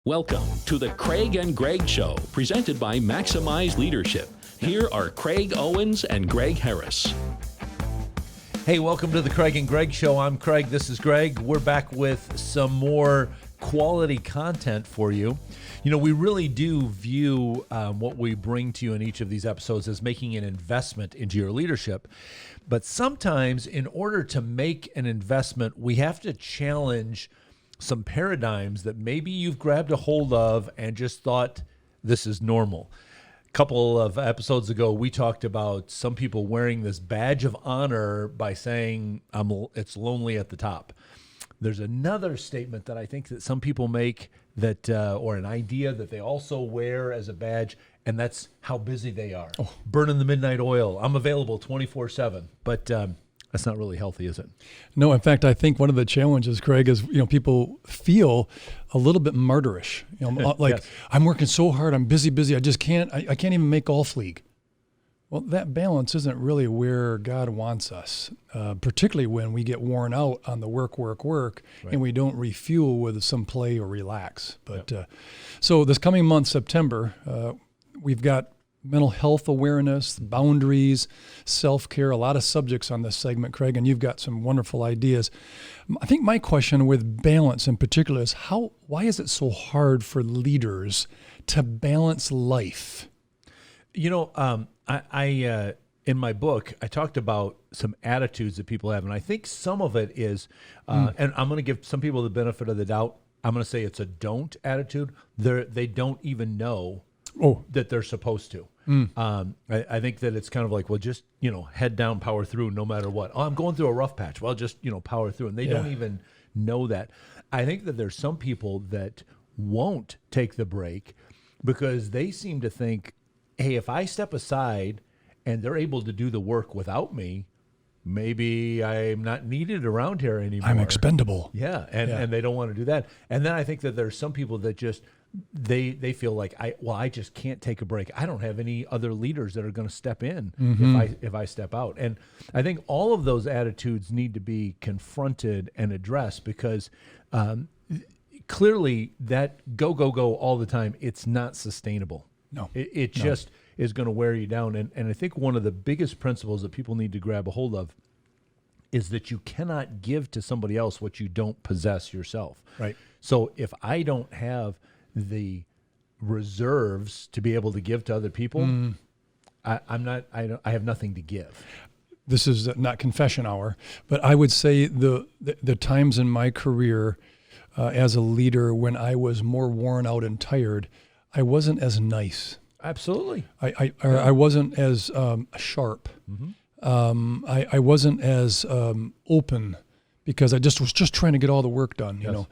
Welcome to the Craig and Greg Show, presented by Maximize Leadership. Here are Craig Owens and Greg Harris. Hey, welcome to the Craig and Greg Show. I'm Craig. This is Greg. We're back with some more quality content for you. You know, we really do view what we bring to you in each of these episodes as making an investment into your leadership. But sometimes, in order to make an investment, we have to challenge some paradigms that maybe you've grabbed a hold of and just thought this is normal. A couple of episodes ago, we talked about some people wearing this badge of honor by saying it's lonely at the top. There's another statement that I think that some people make that, or an idea that they also wear as a badge, and that's how busy they are. Oh. Burning the midnight oil. I'm available 24/7. But that's not really healthy, is it? No, in fact, I think one of the challenges, Craig, is people feel a little bit martyrish. Like yes. I'm working so hard, I'm busy. I just can't. I can't even make golf league. Well, that balance isn't really where God wants us, particularly when we get worn out on the work, right. And we don't refuel with some play or relax. But yep. So this coming month, September, we've got mental health awareness, boundaries, self-care, a lot of subjects on this segment, Craig, and you've got some wonderful ideas. I think my question with balance in particular is why is it so hard for leaders to balance life? I in my book, I talked about some attitudes that people have, and I think some of it is, and I'm going to give some people the benefit of the doubt. I'm going to say it's a don't attitude. They don't even know that they're supposed to. I think that it's kind of like, well, just, head down, power through no matter what. Oh, I'm going through a rough patch. Well, just, power through. And they don't even know that. I think that there's some people that won't take the break because they seem to think, hey, if I step aside and they're able to do the work without me, maybe I'm not needed around here anymore. I'm expendable. Yeah, and they don't want to do that. And then I think that there's some people that just, they feel like, I just can't take a break. I don't have any other leaders that are going to step in if I step out. And I think all of those attitudes need to be confronted and addressed because clearly that go all the time, it's not sustainable. No. It just is going to wear you down. And I think one of the biggest principles that people need to grab a hold of is that you cannot give to somebody else what you don't possess yourself. Right. So if I don't have the reserves to be able to give to other people, I have nothing to give. This is not confession hour, but I would say the times in my career as a leader when I was more worn out and tired, I wasn't as nice. Absolutely. I wasn't as sharp. Mm-hmm. I wasn't as open because I was just trying to get all the work done. Yes.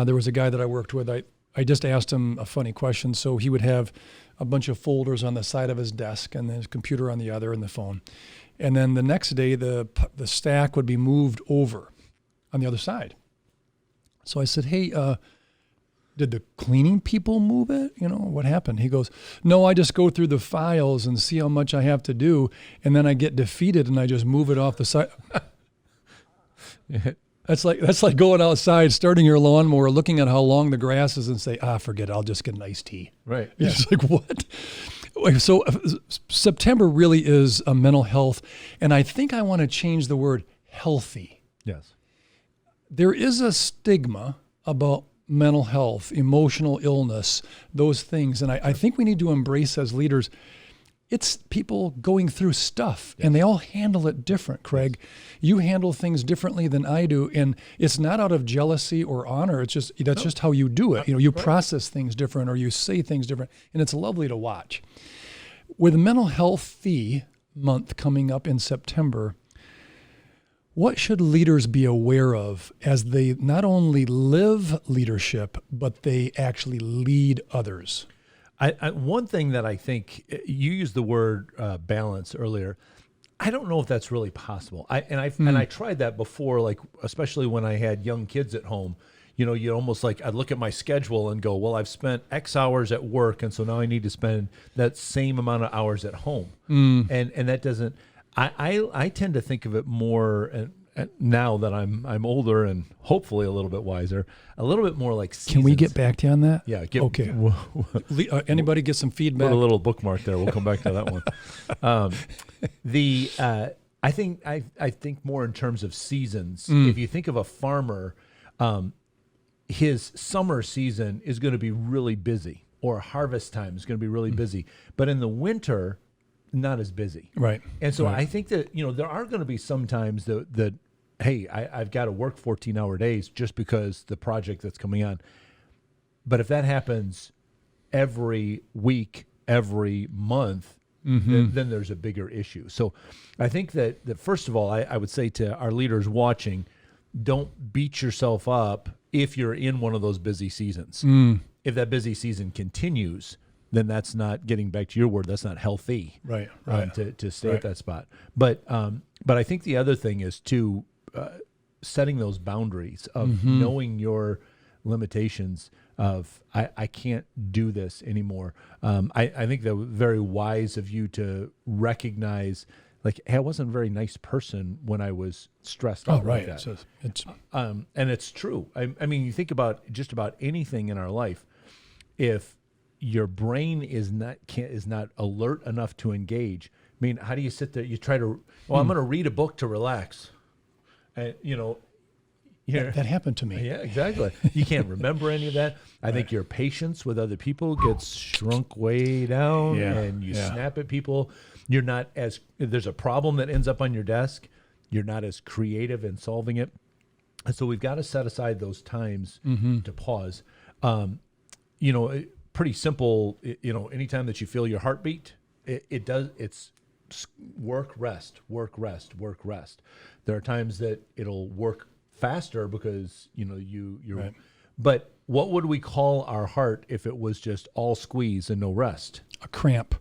There was a guy that I worked with. I just asked him a funny question. So he would have a bunch of folders on the side of his desk and his computer on the other and the phone. And then the next day, the stack would be moved over on the other side. So I said, hey, did the cleaning people move it? What happened? He goes, no, I just go through the files and see how much I have to do. And then I get defeated and I just move it off the side. That's like going outside, starting your lawnmower, looking at how long the grass is and say, forget it. I'll just get an iced tea. Right. Yeah. It's like, what? So September really is a mental health. And I think I want to change the word healthy. Yes. There is a stigma about mental health, emotional illness, those things. And I think we need to embrace as leaders, it's people going through stuff and they all handle it different, Craig. You handle things differently than I do. And it's not out of jealousy or honor. It's just, just how you do it. You process things different or you say things different. And it's lovely to watch. With Mental Healthy Month coming up in September, what should leaders be aware of as they not only live leadership, but they actually lead others? One thing that I think, you used the word balance earlier. I don't know if that's really possible. I tried that before, like especially when I had young kids at home. You almost like I'd look at my schedule and go, well, I've spent X hours at work, and so now I need to spend that same amount of hours at home. And that doesn't. I tend to think of it more, now that I'm older and hopefully a little bit wiser, a little bit more like seasons. Can we get back to you on that? Yeah. Okay. Anybody get some feedback? Put a little bookmark there. We'll come back to that one. I think more in terms of seasons. If you think of a farmer, his summer season is going to be really busy, or harvest time is going to be really busy. But in the winter, not as busy. Right. And so I think that, there are going to be some times that hey, I've got to work 14-hour days just because the project that's coming on. But if that happens every week, every month, then there's a bigger issue. So I think that first of all, I would say to our leaders watching, don't beat yourself up if you're in one of those busy seasons. If that busy season continues, then that's not, getting back to your word, that's not healthy. Right. To stay at that spot. But I think the other thing is to setting those boundaries of knowing your limitations of I can't do this anymore. I think that was very wise of you to recognize, like, hey, I wasn't a very nice person when I was stressed out like that. So And it's true. I mean, you think about just about anything in our life. If your brain is not alert enough to engage, I mean, how do you sit there? You try to, I'm going to read a book to relax. And, that happened to me. Yeah, exactly. You can't remember any of that. I think your patience with other people gets shrunk way down, and you snap at people. You're not as, there's a problem that ends up on your desk, you're not as creative in solving it. And so we've got to set aside those times to pause. Pretty simple, anytime that you feel your heartbeat, it's work, rest, work, rest, work, rest. There are times that it'll work faster because, you're, right. But what would we call our heart if it was just all squeeze and no rest? A cramp.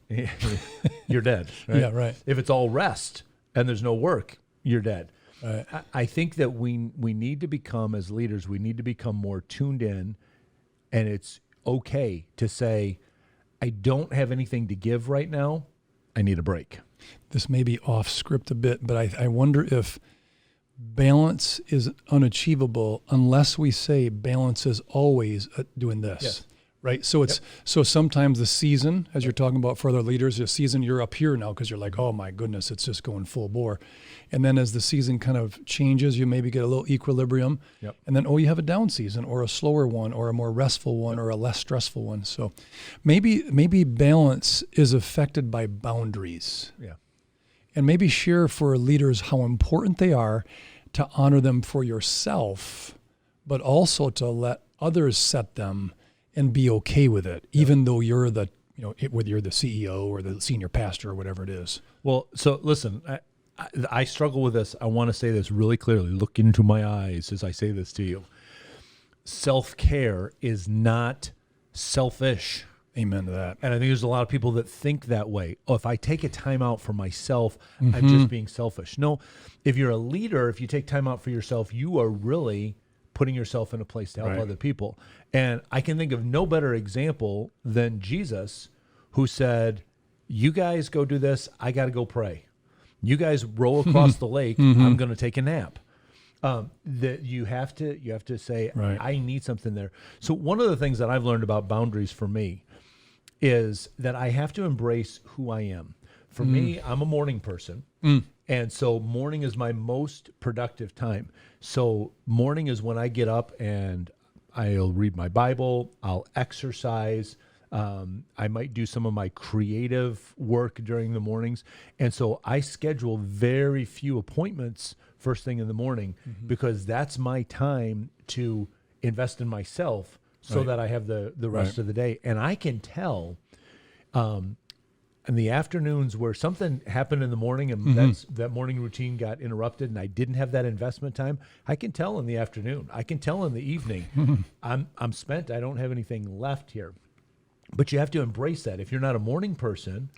You're dead. Right? Yeah, right. If it's all rest and there's no work, you're dead. Right. I think that we need to become, as leaders, we need to become more tuned in, and it's okay to say, I don't have anything to give right now. I need a break. This may be off script a bit, but I wonder if balance is unachievable unless we say balance is always doing this. Yes. Right. So so sometimes the season, as you're talking about for other leaders, the season you're up here now because you're like, oh my goodness, it's just going full bore. And then as the season kind of changes, you maybe get a little equilibrium. Yep. And then, you have a down season or a slower one or a more restful one or a less stressful one. So maybe balance is affected by boundaries. Yeah. And maybe share for leaders how important they are to honor them for yourself, but also to let others set them and be okay with it, even though you're the, whether you're the CEO or the senior pastor or whatever it is. Well, so listen, I struggle with this. I want to say this really clearly. Look into my eyes as I say this to you. Self-care is not selfish. Amen to that. And I think there's a lot of people that think that way. Oh, if I take a time out for myself, I'm just being selfish. No, if you're a leader, if you take time out for yourself, you are really putting yourself in a place to help other people. And I can think of no better example than Jesus, who said, you guys go do this, I got to go pray. You guys row across the lake, I'm going to take a nap. That you have to say, I need something there. So one of the things that I've learned about boundaries for me is that I have to embrace who I am. For me, I'm a morning person. And so morning is my most productive time. So morning is when I get up and I'll read my Bible, I'll exercise, I might do some of my creative work during the mornings. And so I schedule very few appointments first thing in the morning because that's my time to invest in myself so that I have the rest of the day. And I can tell in the afternoons where something happened in the morning and that morning routine got interrupted and I didn't have that investment time, I can tell in the afternoon. I can tell in the evening. I'm spent. I don't have anything left here. But you have to embrace that. If you're not a morning person,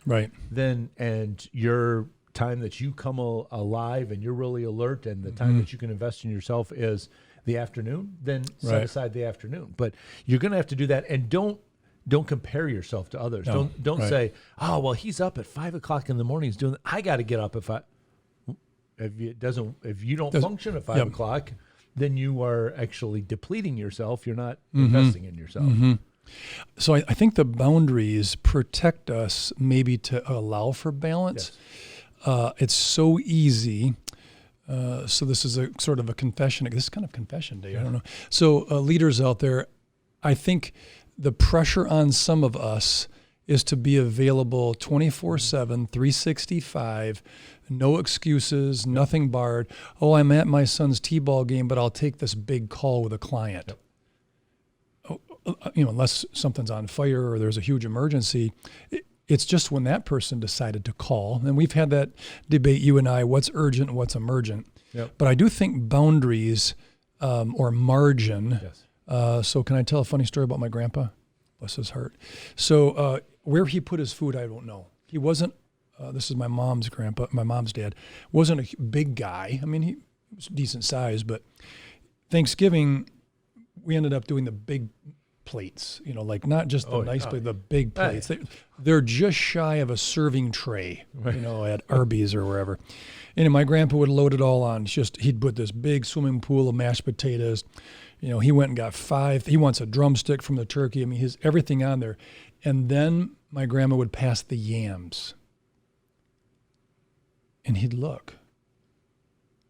then and your time that you come alive and you're really alert and the time that you can invest in yourself is the afternoon, then set aside the afternoon. But you're going to have to do that, and don't compare yourself to others. No. Don't say, oh, well, he's up at 5 o'clock in the morning. He's doing that. I got to get up at 5. if you don't function at 5 o'clock, then you are actually depleting yourself. You're not investing in yourself. So I think the boundaries protect us maybe to allow for balance. Yes. It's so easy. So this is a sort of a confession. This is kind of confession day. I don't know. So leaders out there, I think the pressure on some of us is to be available 24/7, 365, no excuses, nothing barred. Oh, I'm at my son's t-ball game, but I'll take this big call with a client. Unless something's on fire or there's a huge emergency, it's just when that person decided to call. And we've had that debate, you and I, what's urgent and what's emergent. But I do think boundaries or margin. So can I tell a funny story about my grandpa? Bless his heart. So where he put his food, I don't know. He wasn't, this is my mom's grandpa, my mom's dad, wasn't a big guy. I mean, he was decent size, but Thanksgiving, we ended up doing the big plates, like not just the nice plate, the big plates. They're just shy of a serving tray, at Arby's or wherever. And my grandpa would load it all on. He'd put this big swimming pool of mashed potatoes. He went and got 5. He wants a drumstick from the turkey. I mean, his everything on there. And then my grandma would pass the yams. And he'd look.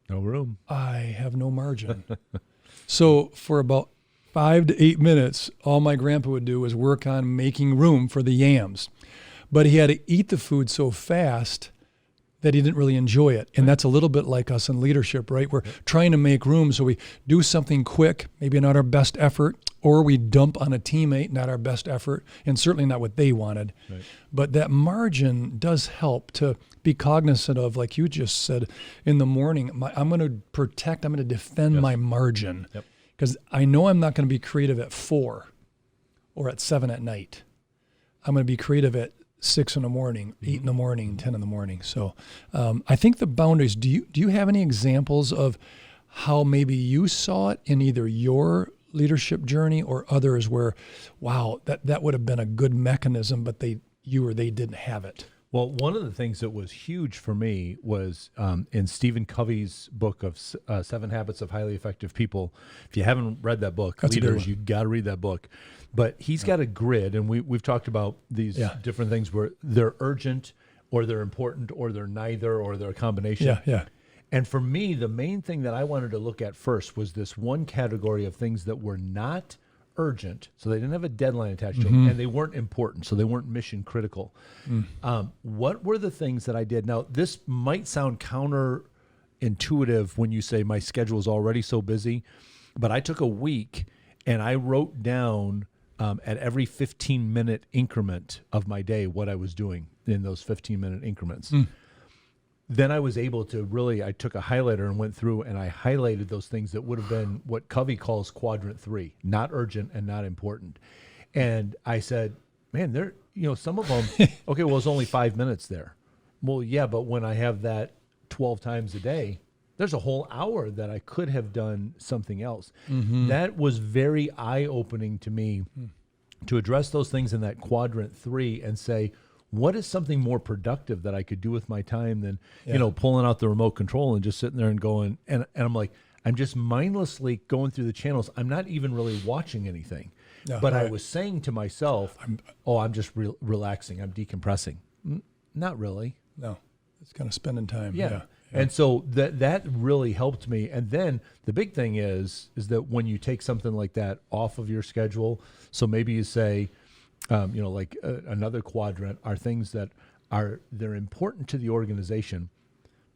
No room. I have no margin. So for about 5 to 8 minutes, all my grandpa would do was work on making room for the yams. But he had to eat the food so fast that he didn't really enjoy it. And that's a little bit like us in leadership, right? We're trying to make room, so we do something quick, maybe not our best effort, or we dump on a teammate, not our best effort, and certainly not what they wanted. Right. But that margin does help to be cognizant of, like you just said, in the morning, I'm going to protect, I'm going to defend my margin. Because I know I'm not going to be creative at 4 or at 7 at night. I'm going to be creative at 6 in the morning, 8 in the morning, 10 in the morning. So I think the boundaries, do you have any examples of how maybe you saw it in either your leadership journey or others where, wow, that would have been a good mechanism, but you or they didn't have it? Well, one of the things that was huge for me was in Stephen Covey's book of 7 Habits of Highly Effective People. If you haven't read that book, leaders, you got to read that book. But he's got a grid, and we've talked about these different things where they're urgent or they're important or they're neither or they're a combination. And for me, the main thing that I wanted to look at first was this one category of things that were not urgent, so they didn't have a deadline attached to them, and they weren't important, so they weren't mission critical. What were the things that I did? Now, this might sound counterintuitive when you say my schedule is already so busy, but I took a week and I wrote down at every 15-minute increment of my day what I was doing in those 15-minute increments. Then I was able to I took a highlighter and went through and I highlighted those things that would have been what Covey calls quadrant 3, not urgent and not important. And I said, man, some of them, okay, well, it's only 5 minutes there. Well, yeah, but when I have that 12 times a day, there's a whole hour that I could have done something else. That was very eye-opening to me to address those things in that quadrant 3 and say, what is something more productive that I could do with my time than, pulling out the remote control and just sitting there and going, and I'm like, I'm just mindlessly going through the channels. I'm not even really watching anything. But I was saying to myself, I'm just relaxing. I'm decompressing. Not really. No, it's kind of spending time. Yeah. And so that really helped me. And then the big thing is that when you take something like that off of your schedule, so maybe you say, another quadrant are things that they're important to the organization,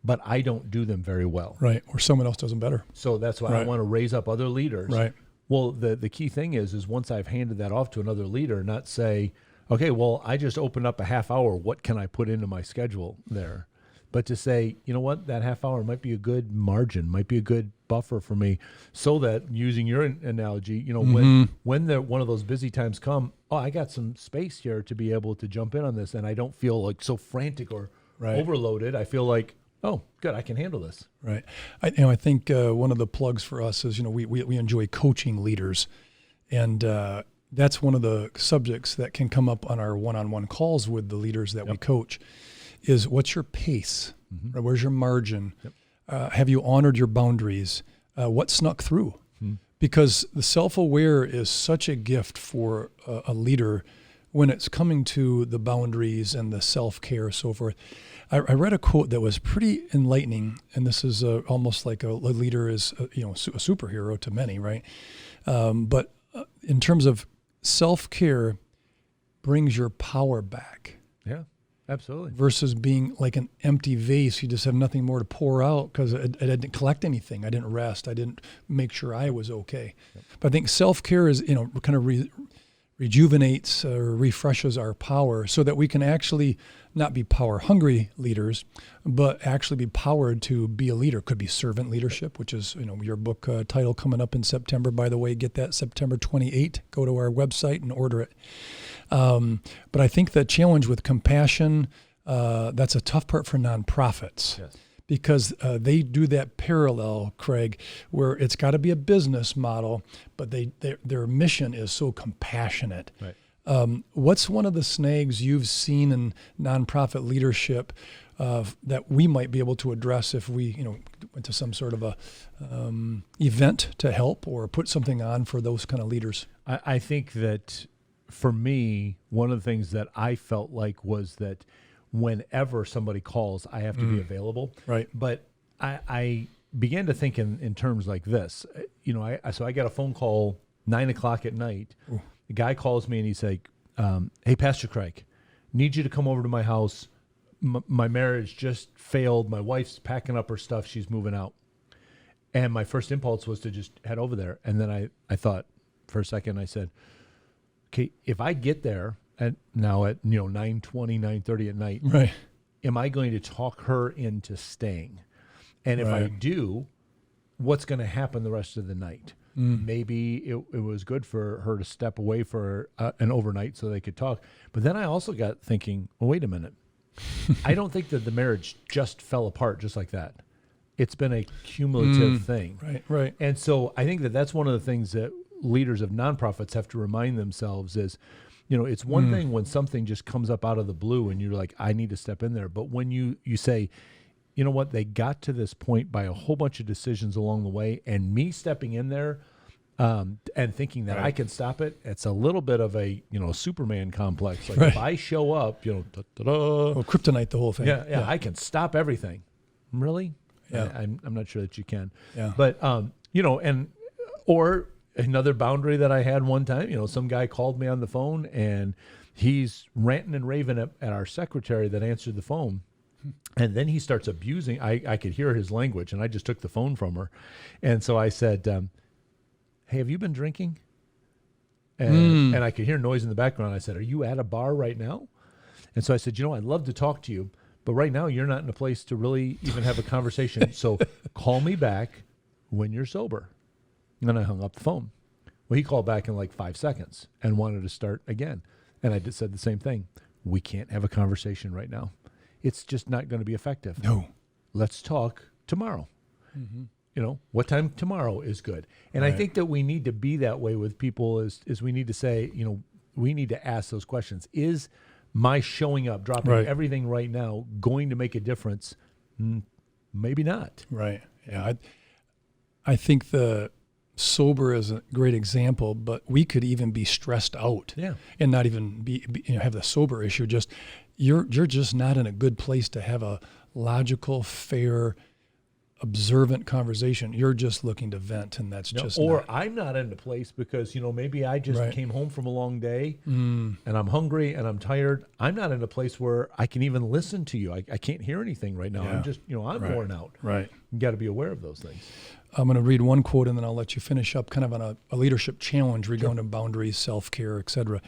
but I don't do them very well. Right. Or someone else does them better. So that's why I want to raise up other leaders. Right. Well, the key thing is once I've handed that off to another leader, not say, okay, well, I just opened up a half hour. What can I put into my schedule there? But to say, you know what, that half hour might be a good margin, might be a good buffer for me, so that, using your analogy, when one of those busy times come, I got some space here to be able to jump in on this, and I don't feel like so frantic or overloaded. I feel like, oh, good, I can handle this. Right. I think one of the plugs for us is, we enjoy coaching leaders, and that's one of the subjects that can come up on our one-on-one calls with the leaders that we coach. Is what's your pace? Right? Where's your margin? Have you honored your boundaries? What snuck through? Because the self-aware is such a gift for a leader when it's coming to the boundaries and the self-care, so forth. I read a quote that was pretty enlightening, and this is almost like a leader is a superhero to many, right? But in terms of self-care, brings your power back. Yeah, absolutely. Versus being like an empty vase. You just have nothing more to pour out because I didn't collect anything. I didn't rest. I didn't make sure I was okay. Yep. But I think self-care is, kind of rejuvenates or refreshes our power so that we can actually not be power-hungry leaders, but actually be powered to be a leader. Could be servant leadership, which is, your book title coming up in September. By the way, get that September 28. Go to our website and order it. But I think the challenge with compassion, that's a tough part for nonprofits. Yes. Because they do that parallel, Craig, where it's got to be a business model, but their mission is so compassionate. Right. What's one of the snags you've seen in nonprofit leadership that we might be able to address if we, went to some sort of a event to help or put something on for those kind of leaders? I think that for me, one of the things that I felt like was that whenever somebody calls, I have to be available. Right. But I began to think in terms like this. So I got a phone call 9:00 at night. Ooh. The guy calls me and he's like, "Hey, Pastor Craig, need you to come over to my house. My marriage just failed. My wife's packing up her stuff. She's moving out." And my first impulse was to just head over there. And then I thought for a second, I said, okay, if I get there at 9:20, 9:30 at night, right, am I going to talk her into staying? And if I do, what's going to happen the rest of the night? Maybe it was good for her to step away for an overnight so they could talk. But then I also got thinking, well, wait a minute. I don't think that the marriage just fell apart just like that. It's been a cumulative thing. Right. And so I think that that's one of the things that leaders of nonprofits have to remind themselves is, it's one thing when something just comes up out of the blue and you're like, I need to step in there. But when you say, you know what, they got to this point by a whole bunch of decisions along the way, and me stepping in there and thinking that I can stop it, it's a little bit of a, Superman complex. Like if I show up, well, kryptonite the whole thing. Yeah, I can stop everything. Really? Yeah. I'm not sure that you can. Yeah. But, or another boundary that I had one time, some guy called me on the phone and he's ranting and raving at our secretary that answered the phone. And then he starts abusing. I could hear his language, and I just took the phone from her. And so I said, hey, have you been drinking? And I could hear noise in the background. I said, are you at a bar right now? And so I said, I'd love to talk to you, but right now you're not in a place to really even have a conversation. So call me back when you're sober. And then I hung up the phone. Well, he called back in like 5 seconds and wanted to start again. And I said the same thing. We can't have a conversation right now. It's just not going to be effective. No. Let's talk tomorrow. What time tomorrow is good. And I think that we need to be that way with people is we need to say, we need to ask those questions. Is my showing up, dropping everything right now going to make a difference? Maybe not. Right. Yeah. I think the sober is a great example, but we could even be stressed out and not even be have the sober issue. Just you're just not in a good place to have a logical, fair, observant conversation. You're just looking to vent, and that's I'm not in a place because maybe I just came home from a long day and I'm hungry and I'm tired. I'm not in a place where I can even listen to you. I can't hear anything right now. I'm just I'm worn out. Right. You got to be aware of those things. I'm going to read one quote and then I'll let you finish up kind of on a leadership challenge regarding boundaries, self-care, etc.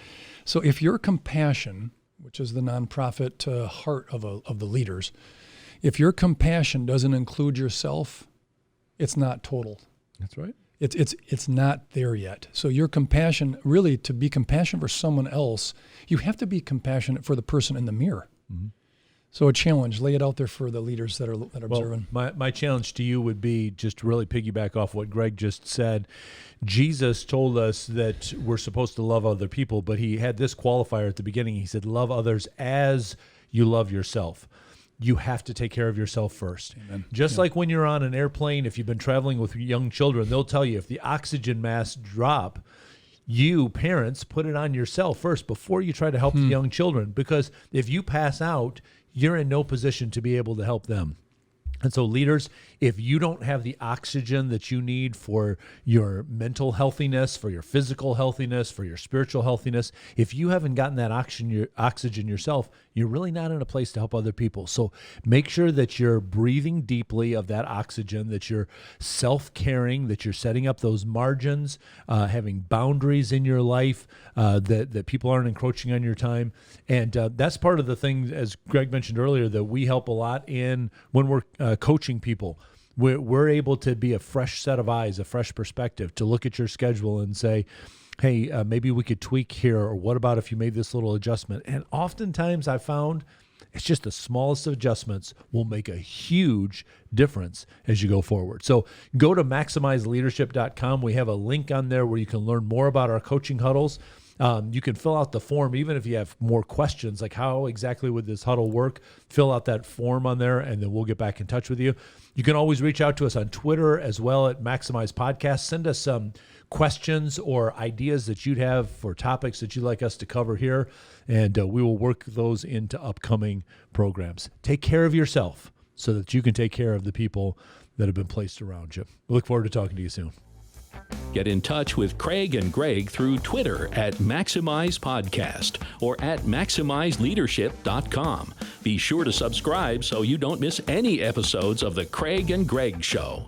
So if your compassion, which is the nonprofit heart of the leaders, if your compassion doesn't include yourself, it's not total. That's right. It's not there yet. So your compassion, really, to be compassionate for someone else, you have to be compassionate for the person in the mirror. Mm-hmm. So a challenge, lay it out there for the leaders that are observing. My challenge to you would be just to really piggyback off what Greg just said. Jesus told us that we're supposed to love other people, but he had this qualifier at the beginning. He said, love others as you love yourself. you have to take care of yourself first. Amen. Just like when you're on an airplane, if you've been traveling with young children, they'll tell you if the oxygen masks drop, you parents put it on yourself first before you try to help the young children, because if you pass out, you're in no position to be able to help them. And so leaders, if you don't have the oxygen that you need for your mental healthiness, for your physical healthiness, for your spiritual healthiness, if you haven't gotten that oxygen yourself, you're really not in a place to help other people. So make sure that you're breathing deeply of that oxygen, that you're self-caring, that you're setting up those margins, having boundaries in your life, that people aren't encroaching on your time. And that's part of the thing, as Greg mentioned earlier, that we help a lot in when we're coaching people. We're able to be a fresh set of eyes, a fresh perspective, to look at your schedule and say, hey, maybe we could tweak here, or what about if you made this little adjustment? And oftentimes I found it's just the smallest of adjustments will make a huge difference as you go forward. So go to maximizeleadership.com. We have a link on there where you can learn more about our coaching huddles. You can fill out the form, even if you have more questions, like how exactly would this huddle work? Fill out that form on there, and then we'll get back in touch with you. You can always reach out to us on Twitter as well at Maximize Podcast. Send us some questions or ideas that you'd have for topics that you'd like us to cover here, and we will work those into upcoming programs. Take care of yourself so that you can take care of the people that have been placed around you. We look forward to talking to you soon. Get in touch with Craig and Greg through Twitter at Maximize Podcast or at MaximizeLeadership.com. Be sure to subscribe so you don't miss any episodes of The Craig and Greg Show.